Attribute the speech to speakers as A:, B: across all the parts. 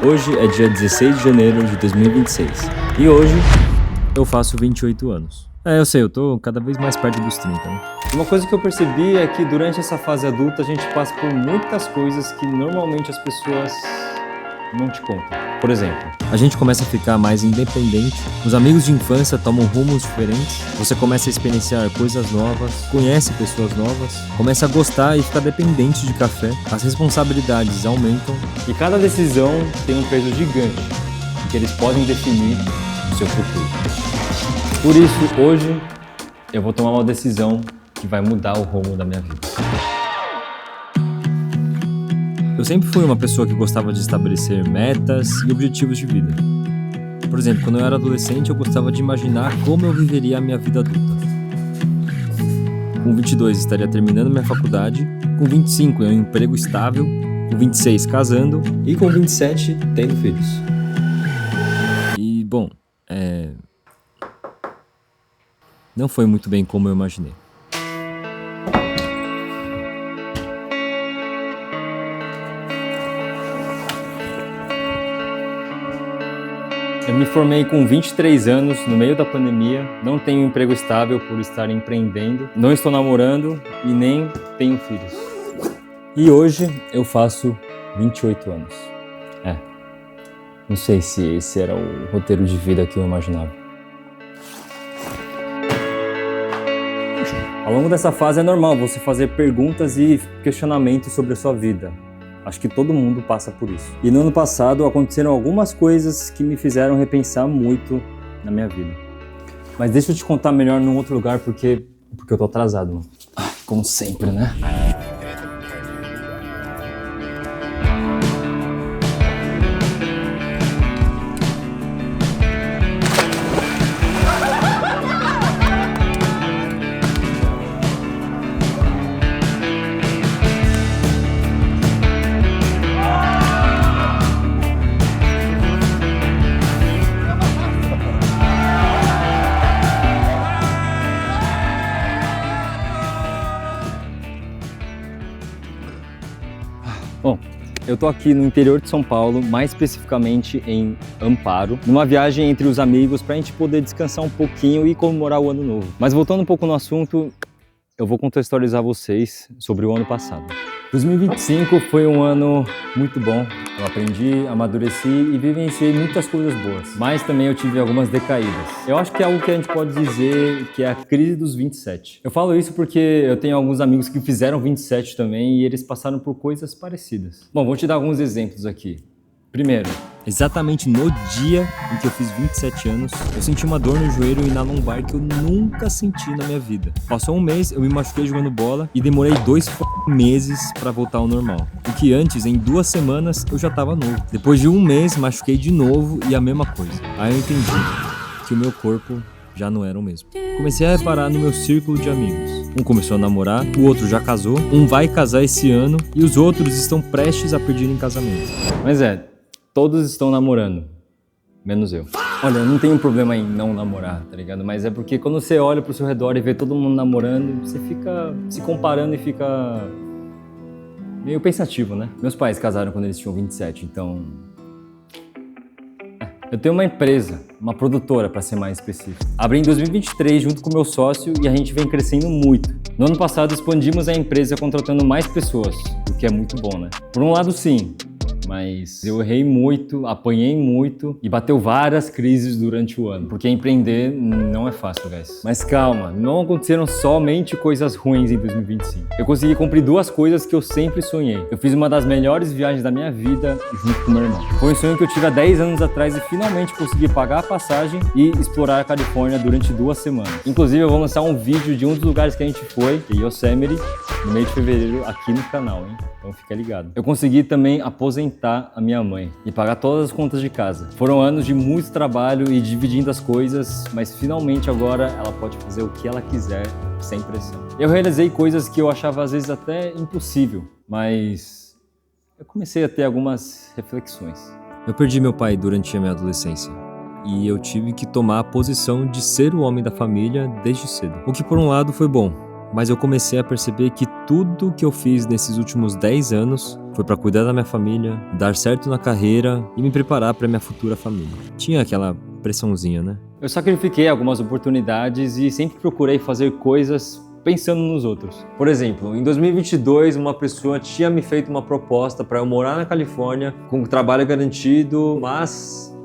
A: Hoje é dia 16 de janeiro de 2026 e hoje eu faço 28 anos. Eu sei, eu tô cada vez mais perto dos 30, né? Uma coisa que eu percebi é que durante essa fase adulta a gente passa por muitas coisas que normalmente as pessoas não te contam. Por exemplo, a gente começa a ficar mais independente, os amigos de infância tomam rumos diferentes, você começa a experienciar coisas novas, conhece pessoas novas, começa a gostar e ficar dependente de café, as responsabilidades aumentam e cada decisão tem um peso gigante, porque eles podem definir o seu futuro. Por isso, hoje, eu vou tomar uma decisão que vai mudar o rumo da minha vida. Eu sempre fui uma pessoa que gostava de estabelecer metas e objetivos de vida. Por exemplo, quando eu era adolescente, eu gostava de imaginar como eu viveria a minha vida adulta. Com 22, estaria terminando minha faculdade, com 25, em um emprego estável, com 26, casando e com 27, tendo filhos. E, bom, não foi muito bem como eu imaginei. Eu me formei com 23 anos, no meio da pandemia, não tenho um emprego estável por estar empreendendo, não estou namorando e nem tenho filhos. E hoje eu faço 28 anos. Não sei se esse era o roteiro de vida que eu imaginava. Ao longo dessa fase é normal você fazer perguntas e questionamentos sobre a sua vida. Acho que todo mundo passa por isso. E no ano passado aconteceram algumas coisas que me fizeram repensar muito na minha vida. Mas deixa eu te contar melhor num outro lugar porque eu tô atrasado, mano. Como sempre, né? Bom, eu tô aqui no interior de São Paulo, mais especificamente em Amparo, numa viagem entre os amigos pra gente poder descansar um pouquinho e comemorar o ano novo. Mas voltando um pouco no assunto, eu vou contextualizar vocês sobre o ano passado. 2025 foi um ano muito bom. Eu aprendi, amadureci e vivenciei muitas coisas boas. Mas também eu tive algumas decaídas. Eu acho que é algo que a gente pode dizer que é a crise dos 27. Eu falo isso porque eu tenho alguns amigos que fizeram 27 também e eles passaram por coisas parecidas. Bom, vou te dar alguns exemplos aqui. Primeiro, exatamente no dia em que eu fiz 27 anos, eu senti uma dor no joelho e na lombar que eu nunca senti na minha vida. Passou um mês, eu me machuquei jogando bola e demorei 2 meses pra voltar ao normal. O que antes, em 2 semanas, eu já tava novo. Depois de um mês, machuquei de novo e a mesma coisa. Aí eu entendi que o meu corpo já não era o mesmo. Comecei a reparar no meu círculo de amigos. Um começou a namorar, o outro já casou, um vai casar esse ano e os outros estão prestes a pedir em casamento. Mas todos estão namorando, menos eu. Olha, eu não tenho problema em não namorar, tá ligado? Mas é porque quando você olha pro seu redor e vê todo mundo namorando, você fica se comparando e fica meio pensativo, né? Meus pais casaram quando eles tinham 27, então... Eu tenho uma empresa, uma produtora pra ser mais específico. Abri em 2023 junto com meu sócio e a gente vem crescendo muito. No ano passado expandimos a empresa contratando mais pessoas, o que é muito bom, né? Por um lado sim, mas eu errei muito, apanhei muito e bateu várias crises durante o ano, porque empreender não é fácil, guys. Mas calma, não aconteceram somente coisas ruins em 2025. Eu consegui cumprir 2 coisas que eu sempre sonhei. Eu fiz uma das melhores viagens da minha vida junto com meu irmão. Foi um sonho que eu tive há 10 anos atrás e finalmente consegui pagar a passagem e explorar a Califórnia durante 2 semanas. Inclusive eu vou lançar um vídeo de um dos lugares que a gente foi, que é Yosemite, no mês de fevereiro aqui no canal, hein? Então fica ligado. Eu consegui também aposentar a minha mãe e pagar todas as contas de casa. Foram anos de muito trabalho e dividindo as coisas, mas finalmente agora ela pode fazer o que ela quiser sem pressão. Eu realizei coisas que eu achava às vezes até impossível, mas eu comecei a ter algumas reflexões. Eu perdi meu pai durante a minha adolescência e eu tive que tomar a posição de ser o homem da família desde cedo. O que por um lado foi bom, mas eu comecei a perceber que
B: tudo que eu fiz nesses últimos 10 anos foi para cuidar da minha família, dar certo na carreira e me preparar para minha futura família. Tinha aquela pressãozinha, né?
A: Eu sacrifiquei algumas oportunidades e sempre procurei fazer coisas pensando nos outros.
B: Por exemplo, em 2022, uma pessoa tinha me feito uma proposta para eu morar na Califórnia com trabalho garantido, mas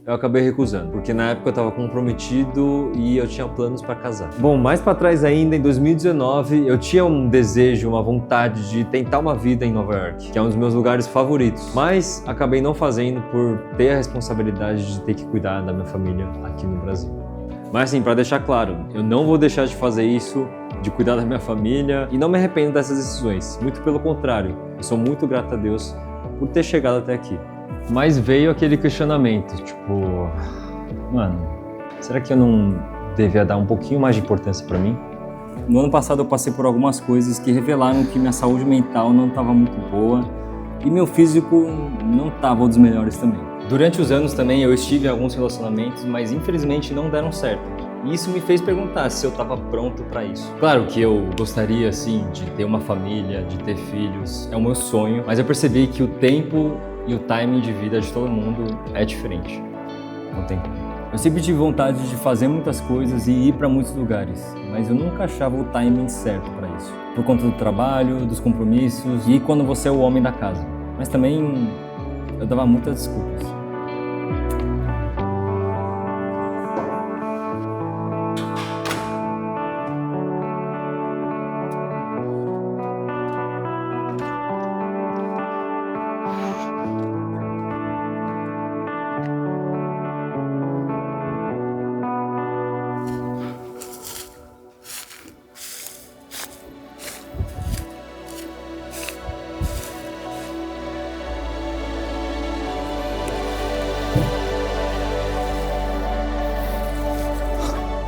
B: eu acabei recusando, porque na época eu estava comprometido e eu tinha planos para casar. Bom, mais para trás ainda, em 2019, eu tinha um desejo, uma vontade de tentar uma vida em Nova York, que é um dos meus lugares favoritos, mas acabei não fazendo por ter a responsabilidade de ter que cuidar da minha família aqui no Brasil. Mas assim, para deixar claro, eu não vou deixar de fazer isso, de cuidar da minha família, e não me arrependo dessas decisões. Muito pelo contrário, eu sou muito grato a Deus por ter chegado até aqui. Mas veio aquele questionamento, tipo, mano, será que eu não devia dar um pouquinho mais de importância para mim?
A: No ano passado eu passei por algumas coisas que revelaram que minha saúde mental não estava muito boa e meu físico não estava um dos melhores também. Durante os anos também eu estive em alguns relacionamentos, mas infelizmente não deram certo. E isso me fez perguntar se eu estava pronto para isso. Claro que eu gostaria, sim, de ter uma família, de ter filhos, é o meu sonho, mas eu percebi que o tempo e o timing de vida de todo mundo é diferente. Não tem como. Eu sempre tive vontade de fazer muitas coisas e ir para muitos lugares, mas eu nunca achava o timing certo para isso. Por conta do trabalho, dos compromissos e quando você é o homem da casa. Mas também eu dava muitas desculpas.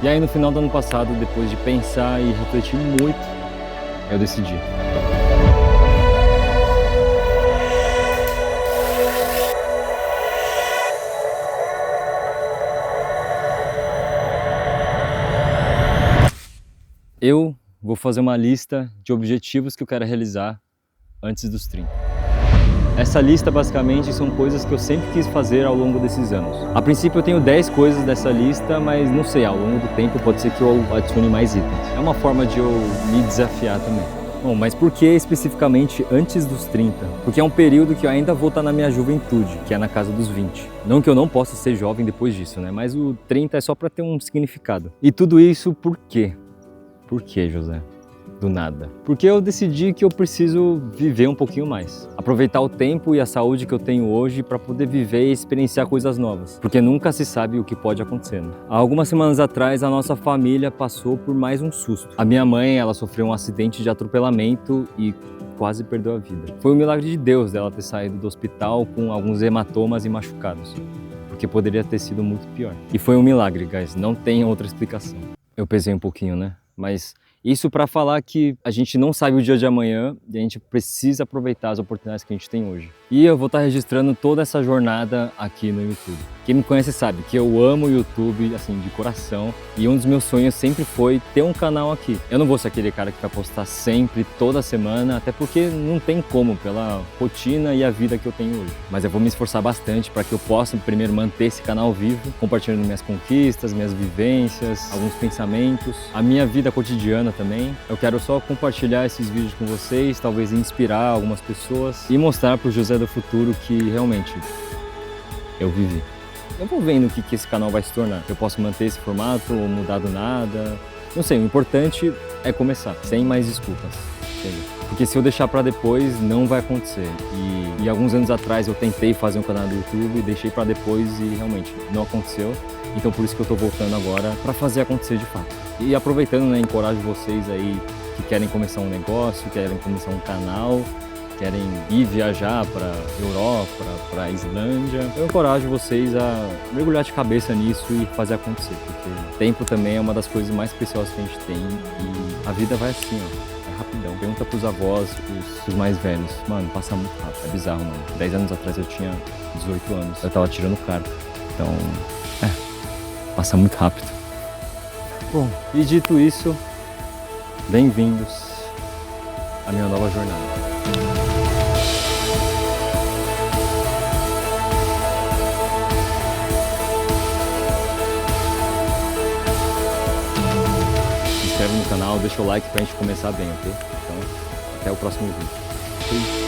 A: E aí no final do ano passado, depois de pensar e refletir muito, eu decidi. Eu vou fazer uma lista de objetivos que eu quero realizar antes dos 30. Essa lista basicamente são coisas que eu sempre quis fazer ao longo desses anos. A princípio eu tenho 10 coisas dessa lista, mas não sei, ao longo do tempo pode ser que eu adicione mais itens. É uma forma de eu me desafiar também. Bom, mas por que especificamente antes dos 30? Porque é um período que eu ainda vou estar na minha juventude, que é na casa dos 20. Não que eu não possa ser jovem depois disso, né? Mas o 30 é só para ter um significado. E tudo isso por quê? Por quê, José? Do nada. Porque eu decidi que eu preciso viver um pouquinho mais. Aproveitar o tempo e a saúde que eu tenho hoje para poder viver e experienciar coisas novas. Porque nunca se sabe o que pode acontecer. Há algumas semanas atrás, a nossa família passou por mais um susto. A minha mãe, ela sofreu um acidente de atropelamento e quase perdeu a vida. Foi um milagre de Deus dela ter saído do hospital com alguns hematomas e machucados. Porque poderia ter sido muito pior. E foi um milagre, guys. Não tem outra explicação. Eu pesei um pouquinho, né? Mas isso para falar que a gente não sabe o dia de amanhã e a gente precisa aproveitar as oportunidades que a gente tem hoje. E eu vou estar registrando toda essa jornada aqui no YouTube. Quem me conhece sabe que eu amo o YouTube, assim, de coração. E um dos meus sonhos sempre foi ter um canal aqui. Eu não vou ser aquele cara que vai postar sempre, toda semana, até porque não tem como, pela rotina e a vida que eu tenho hoje. Mas eu vou me esforçar bastante para que eu possa, primeiro, manter esse canal vivo, compartilhando minhas conquistas, minhas vivências, alguns pensamentos, a minha vida cotidiana também. Eu quero só compartilhar esses vídeos com vocês, talvez inspirar algumas pessoas e mostrar para o José do futuro que realmente eu vivi. Eu vou vendo o que esse canal vai se tornar. Eu posso manter esse formato ou mudar do nada. Não sei, o importante é começar, sem mais desculpas. Porque se eu deixar para depois, não vai acontecer. E alguns anos atrás eu tentei fazer um canal do YouTube, deixei para depois e realmente não aconteceu. Então por isso que eu estou voltando agora para fazer acontecer de fato. E aproveitando, né, encorajo vocês aí que querem começar um negócio, querem começar um canal, querem ir viajar para Europa, para Islândia. Eu encorajo vocês a mergulhar de cabeça nisso e fazer acontecer, porque tempo também é uma das coisas mais preciosas que a gente tem e a vida vai assim, ó, é rapidão. Pergunta pros avós, os mais velhos. Mano, passa muito rápido, é bizarro, mano. 10 anos atrás eu tinha 18 anos, eu tava tirando carta, então, passa muito rápido. Bom, e dito isso, bem-vindos a minha nova jornada. Se inscreve no canal, deixa o like pra gente começar bem, ok? Então, até o próximo vídeo. Fui.